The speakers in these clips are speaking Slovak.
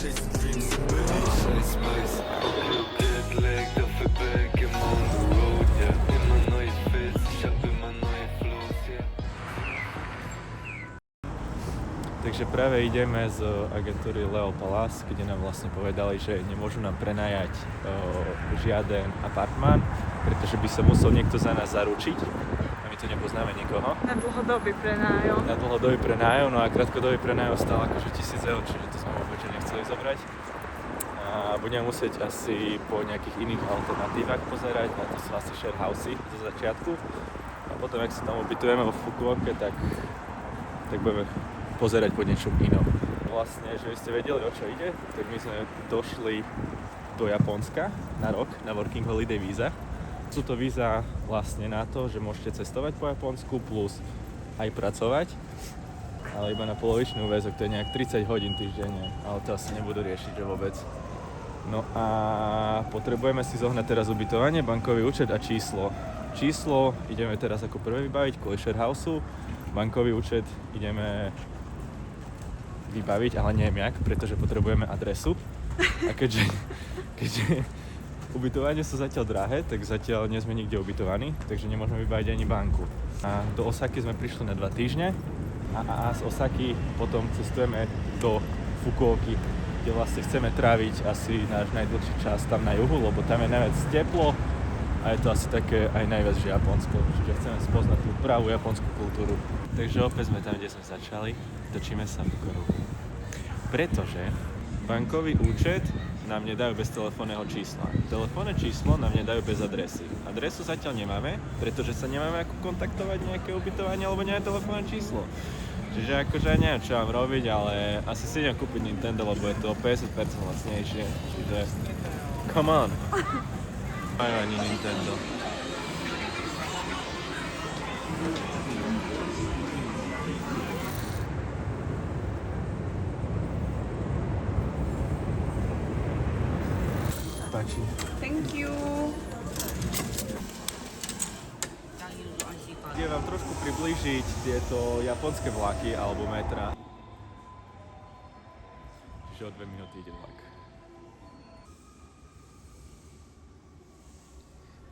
Takže práve ideme z agentúry Leo Palace, kde nám vlastne povedali, že nemôžu nám prenajať žiaden apartmán, pretože by sa musel niekto za nás zaručiť. A my tu nepoznáme nikoho. Na dlhodobý prenájom. Na dlhodobý prenájom, no a krátkodobý prenájom stál akože 1000 eur, čiže to sme vôbec nechceli zobrať. A budeme musieť asi po nejakých iných alternatívach pozerať, a to sú asi share housey zo začiatku. A potom, ak sa tam ubytujeme vo Fukuoke, tak budeme pozerať po niečom inom. Vlastne, že by ste vedeli, o čo ide, tak my sme došli do Japonska na rok, na Working Holiday víza. Sú to víza vlastne na to, že môžete cestovať po Japonsku plus aj pracovať, ale iba na polovičný úväzok, to je nejak 30 hodín týždenne, ale to asi nebudú riešiť, že vôbec. No a potrebujeme si zohnať teraz ubytovanie, bankový účet a číslo. Číslo ideme teraz ako prvé vybaviť kvôli share houseu, bankový účet ideme vybaviť, ale neviem jak, pretože potrebujeme adresu. A keďže ubytovanie sú zatiaľ drahé, tak zatiaľ nie sme nikde ubytovaní, takže nemôžeme vybaviť ani banku. A do Osaky sme prišli na 2 týždne a z Osaky potom cestujeme do Fukuoky, kde vlastne chceme tráviť asi náš najdlhší čas tam na juhu, lebo tam je najviac teplo a je to asi také aj najviac, že Japonsko, čiže chceme spoznať tú pravú japonskú kultúru. Takže opäť sme tam, kde sme začali, točíme sa v kruhu. Pretože bankový účet nám nedajú bez telefónneho čísla. Telefónne číslo nám nedajú bez adresy. Adresu zatiaľ nemáme, pretože sa nemáme ako kontaktovať nejaké ubytovanie alebo nejaké telefónne číslo. Čiže akože neviem, čo mám robiť, ale asi si idem kúpiť Nintendo, lebo je to 50% lacnejšie. Čiže come on! Majú ani Nintendo. Páči. Thank you. Idem vám trošku priblížiť tieto japonské vlaky alebo metra. Čiže o 2 minúty ide vlak.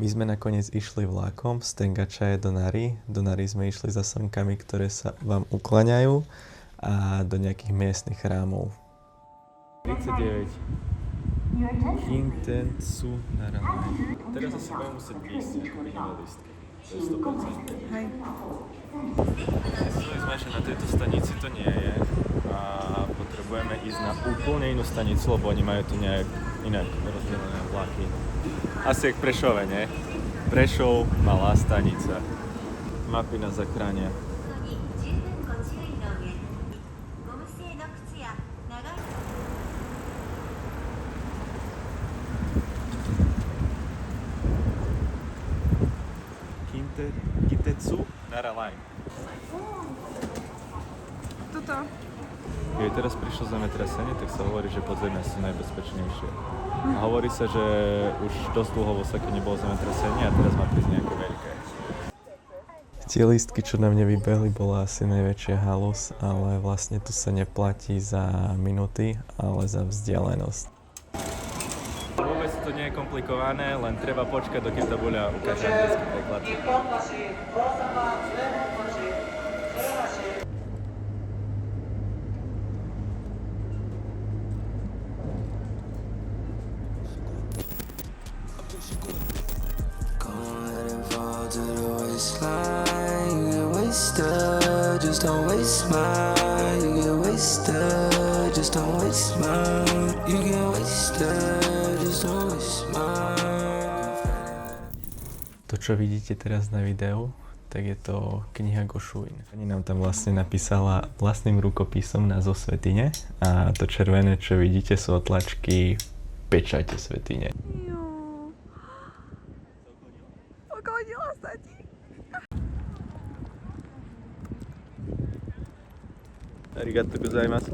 My sme nakoniec išli vlakom z Tengačaje do Nari. Do Nari sme išli za slnkami, ktoré sa vám ukláňajú a do nejakých miestnych chrámov. 39. Kintetsu Nararai. Teraz asi budem musieť ísť ako minimalistky. To je 100%. Hej. Mysleli sme, že na tejto stanici to nie je a potrebujeme ísť na úplne inú stanicu, lebo oni majú tu nejak inak rozdelené vlaky. Asi jak v Prešove, nie? Prešov, malá stanica. Mapy nás zachránia. Kintetsu Nararai. Tuto. Keď teraz prišlo zemetrasenie, tak sa hovorí, že podzemia sú najbezpečnejšie. A hovorí sa, že už dosť dlho v Osake nebolo zemetrasenie a teraz má prísť nejaké veľké. Tie lístky, čo na mne vybehli, bola asi najväčšia halus, ale vlastne tu sa neplatí za minúty, ale za vzdialenosť. Vôbec to nie je komplikované, len treba počkať, dokým to bude ukáže anglický preklad. Just don't waste mine. You get wasted, just don't waste mine. You get wasted, just don't waste mine. To, čo vidíte teraz na videu, tak je to kniha Goshuin. Pani nám tam vlastne napísala vlastným rukopisom názov svätyne a to červené, čo vidíte, sú otlačky pečate svätyne. Uklonila sa ti. Arigato gozaimasu.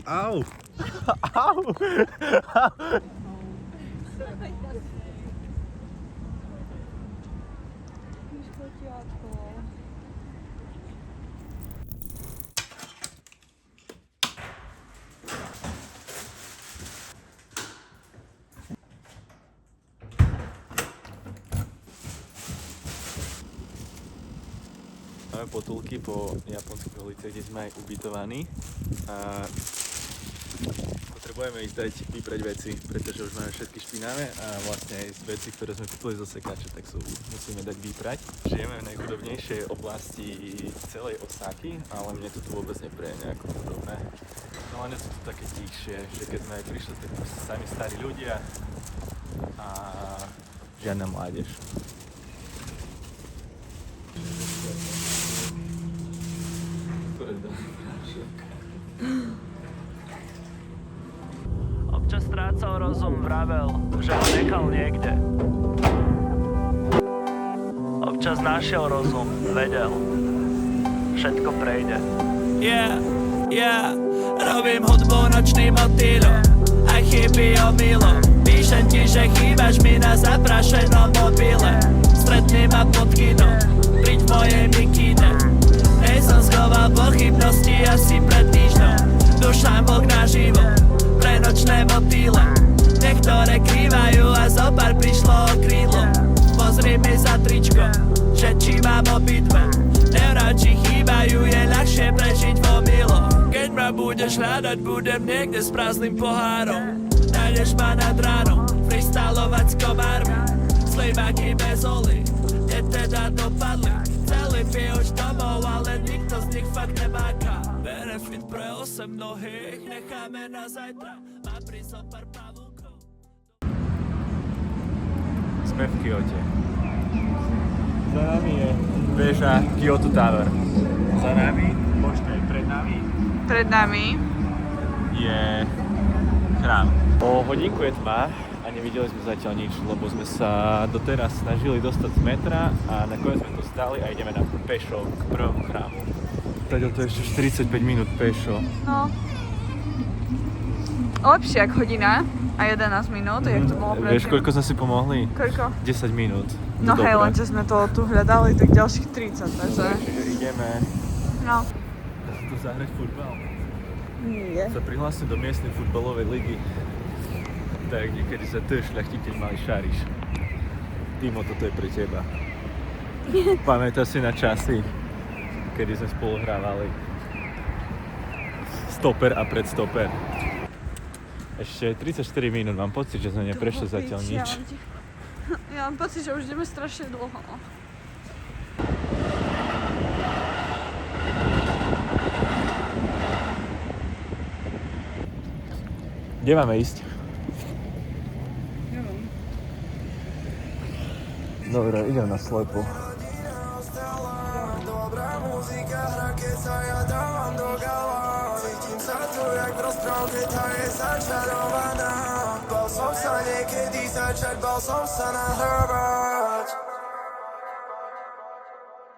Au! Au! Máme potulky po japonskej ulici, kde sme aj ubytovaní. A potrebujeme ísť dať vyprať veci, pretože už máme všetky špinavé a vlastne aj z veci, ktoré sme kúpili zo sekáče, tak musíme dať vyprať. Žijeme v najchudobnejšej oblasti celej Osaky, ale mne to tu vôbec nepreje nejako chudobné. No len je to tu také tichšie, že keď sme aj prišli, tak proste sami starí ľudia a žiadna mládež. Občas strácal rozum, vravel, že ho nechal niekde. Občas našiel rozum, vedel, všetko prejde. Robím hudbu nočným motýlom, aj chyby omylom. Píšem ti, že chýbaš mi na zaprašenom mobile. Stretni ma pod kinom, príď v mojej mikine. Som schoval pochybnosti asi pred týždňom. Dušám Boh naživo, pre nočné motýle. Niektoré krývajú a zopár prišlo o krídlo. Pozri mi za tričko, že či mám obidve. Neuráči chýbajú, je ľahšie prežiť v omyloch. Keď ma budeš hľadať, budem niekde s prázdnym pohárom. Nájdeš ma nad ránom, freestylovať s komármi. Slimáky bez oli, kde teda dopadli. Chceli by už domov, ale nikto z nich fakt nemáka. Benefit pre 8 mnohých, necháme na zajtra. Má prísť o pár pavúkov. Sme v Kyote. Za nami je väža Kyoto Tower. Za nami, možno aj pred nami je chrám. O hodinku je tma a nevideli sme zatiaľ nič, lebo sme sa doteraz snažili dostať z metra a nakoniec sme tu stáli a ideme na pešo k prvému chrámu. Tady to je ešte 45 minút pešo. No. Lepšie ako hodina a 11 minút, jak to bolo predtým. Vieš, koľko sme si pomohli? Koľko? 10 minút. No hej, len čo sme to tu hľadali, tak ďalších 30, takže... Čiže ideme. No. Dá sa tu zahrať futbal? Nie. Sa prihlásim do miestnej futbalovej ligy. Tak niekedy sa ty šľachtiteľ mali šáriš. Timo, toto je pre teba. Pamätáš si na časy, kedy sme spolu hrávali stoper a predstoper. Ešte 34 minút, mám pocit, že sme neprešli zatiaľ nič. Ja mám pocit, že už ideme strašne dlho. Kde máme ísť? Neviem. Dobre, idem na slepo. Dobrá muzika hra, keď sa ja dávam do gala. Cítim sa tu jak v rozprávke, tá je začarovaná. Bal som sa niekedy začať, bal som sa nahrávať.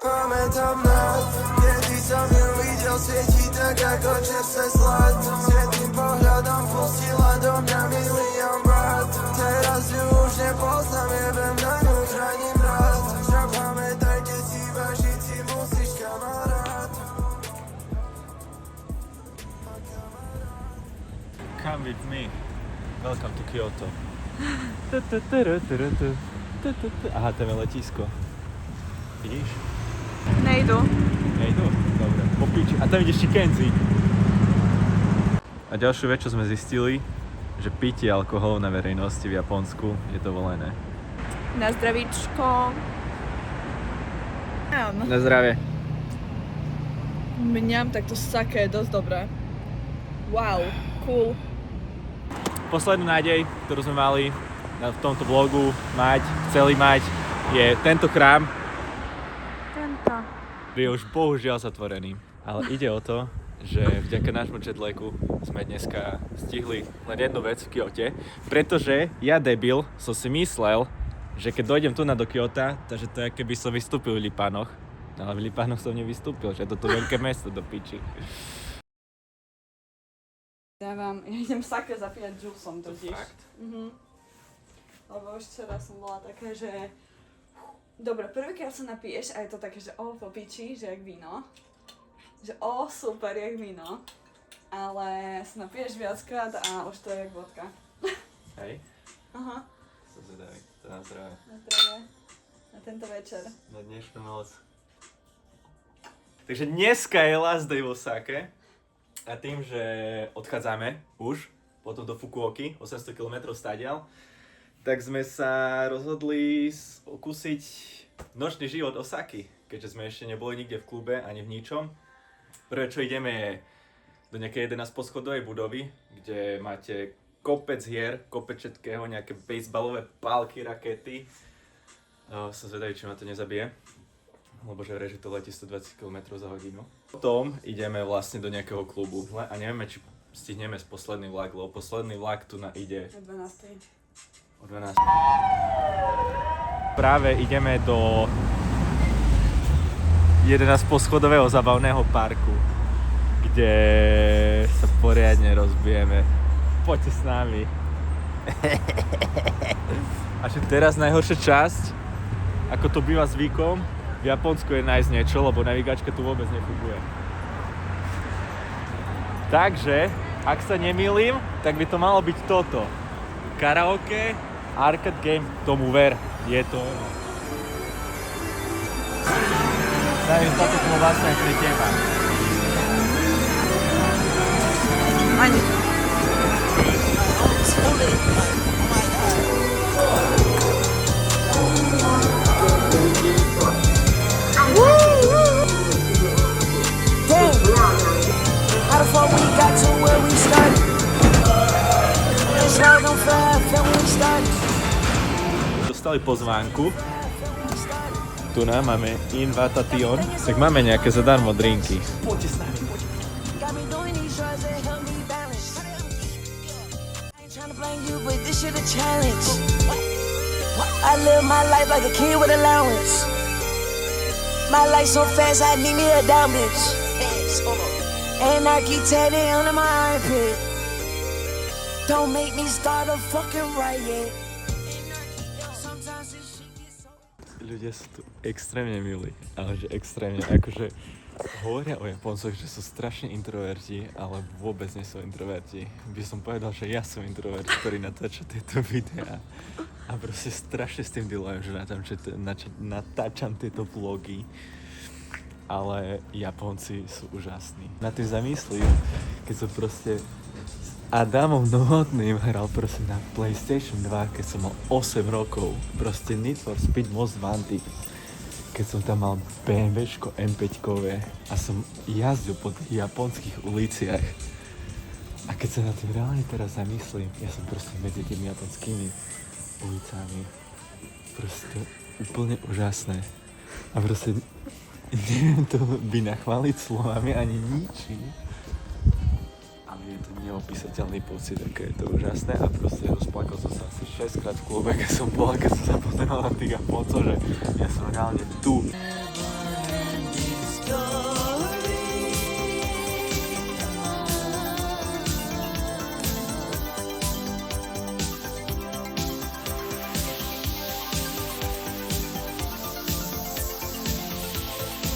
Pamätám nás, kedy som ju videl svietiť tak ako čerstvé zlato. Svietným pohľadom pustila do mňa milión brat. Teraz ju už nepoznám, jebem na ňu, zraním rád. Čo pamätajte si, vážiť si musíš, kamarát. Come with me. Welcome to Kyoto. Aha, tam je letisko. Vidíš? Nejdu. Nejdu? Dobre. Po piči. A tam ide Shikenzi. A ďalšiu vec, čo sme zistili, že pitie alkoholu na verejnosti v Japonsku je dovolené. Na zdravíčko. Na zdravie. Mňam, tak to sake je dosť dobré. Wow, cool. Poslednú nádej, ktorú sme mali v tomto vlogu chceli mať, je tento chrám. Je už bohužiaľ zatvorený. Ale ide o to, že vďaka nášmu jetlagu sme dneska stihli len jednu vec v Kyote, pretože ja debil som si myslel, že keď dojdem tu do Kyota, takže to je keby som vystúpil v Lipanoch. Ale v Lipanoch som nevystúpil, že toto veľké mesto do piči. Ja idem sake zapíjať džusom totiž. Fakt? Lebo už včera som bola taká, že... Dobre, prvýkrát sa napiješ a je to také, že po piči, že jak víno. Že super, jak víno. Ale sa napiješ viackrát a už to je jak vodka. Hej, Aha, som zvedavý. To na zdravie. na zdravie. Na tento večer. Na dnešnú noc. Takže dneska je last day v Osake a tým, že odchádzame už potom do Fukuoky, 800 km stadiaľ, tak sme sa rozhodli okúsiť nočný život Osaky, keďže sme ešte neboli nikde v klube ani v ničom. Prvé, čo ideme, je do nejakej 11-poschodovej budovy, kde máte kopec hier, kopec všetkého, nejaké bejsbalové pálky, rakety. Som zvedavý, či ma to nezabije, lebo že vraj, že to letí 120 km za hodinu. Potom ideme vlastne do nejakého klubu a nevieme, či stihneme z posledný vlak, lebo posledný vlak tu ide O 12. o 12. Práve ideme do 11-poschodového zabavného parku, kde sa poriadne rozbijeme. Poďte s nami. A že teraz najhoršia časť, ako to býva zvykom, v Japonsku je nájsť niečo, lebo navigačka tu vôbec nefunguje. Takže, ak sa nemýlim, tak by to malo byť toto. Karaoke, arcade game, tomu ver, je to ono. Daj, toto bolo vlastne aj pre teba. Ani. How the fuck we got to where we started? It's hard on fire when we started. Dostali pozvánku. Tu máme invitation, tak máme nejaké zadarmo drinky. Poďte s nami, poďte. Got me doing these drugs that help me balance. I ain't tryna blame you, but this shit a challenge. I live my life like a kid with allowance. My life so fast, I need me a down bitch. Anarchy tatted under my armpit. Don't make me start a fucking riot. Sometimes this shit gets so... Ľudia sú tu extrémne milí, ale že extrémne, akože hovoria o Japoncoch, že sú strašne introverti, ale vôbec nie sú introverti. By som povedal, že ja som introvert, ktorý natáča tieto videá a proste strašne s tým dealujem, že natáčam tieto vlogy. Ale Japonci sú úžasní. Na tým zamyslím, keď som proste s Adamom Novotným hral proste na PlayStation 2, keď som mal 8 rokov. Proste Need for Speed Most Wanted. Keď som tam mal BMWčko M5-kové a som jazdil po tých japonských uliciach. A keď sa na tým reálne teraz zamyslím, ja som proste medzi tými japonskými ulicami. Proste úplne úžasné. A proste neviem to by nachváliť slovami ani ničím. Ale je to neopísateľný pocit, aké je to úžasné a proste rozplakal som sa asi 6 krát v klube, keď som bol a keď som sa pozeral na tých Japoncov, že ja som reálne tu.